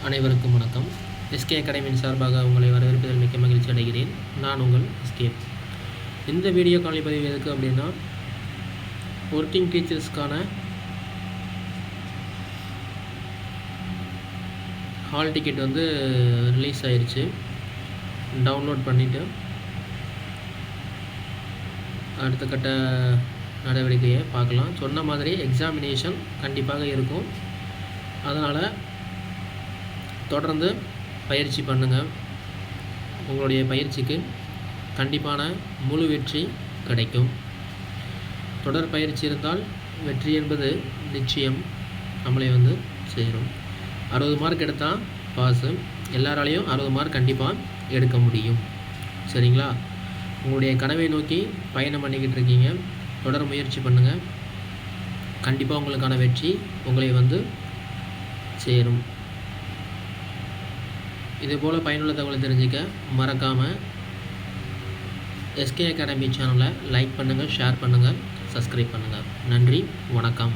அனைவருக்கும் வணக்கம். எஸ்கே அகாடமியின் சார்பாக உங்களை வரவேற்பதில் மிக்க மகிழ்ச்சி அடைகிறேன். நான் உங்கள் எஸ்கே. இந்த வீடியோ காணொளி பதிவு எதுக்கு அப்படின்னா, ஒர்க்கிங் டீச்சர்ஸ்க்கான ஹால் டிக்கெட் வந்து ரிலீஸ் ஆயிடுச்சு. டவுன்லோட் பண்ணிவிட்டு அடுத்த கட்ட நடவடிக்கையை பார்க்கலாம். சொன்ன மாதிரி எக்ஸாமினேஷன் கண்டிப்பாக இருக்கும். அதனால் தொடர்ந்து பயிற்சி பண்ணுங்கள். உங்களுடைய பயிற்சிக்கு கண்டிப்பான முழு வெற்றி கிடைக்கும். தொடர் பயிற்சி இருந்தால் வெற்றி என்பது நிச்சயம் நம்மளை வந்து சேரும். 60 மார்க் எடுத்தால் பாஸு. எல்லாராலையும் 60 மார்க் கண்டிப்பாக எடுக்க முடியும். சரிங்களா? உங்களுடைய கனவை நோக்கி பயணம் பண்ணிக்கிட்டு இருக்கீங்க. தொடர் முயற்சி பண்ணுங்கள். கண்டிப்பாக உங்களுக்கான வெற்றி உங்களை வந்து சேரும். இதுபோல் பயனுள்ள தகவலை தெரிஞ்சுக்க மறக்காமல் எஸ்கே அகாடமி சேனலை லைக் பண்ணுங்கள், ஷேர் பண்ணுங்கள், சப்ஸ்கிரைப் பண்ணுங்கள். நன்றி, வணக்கம்.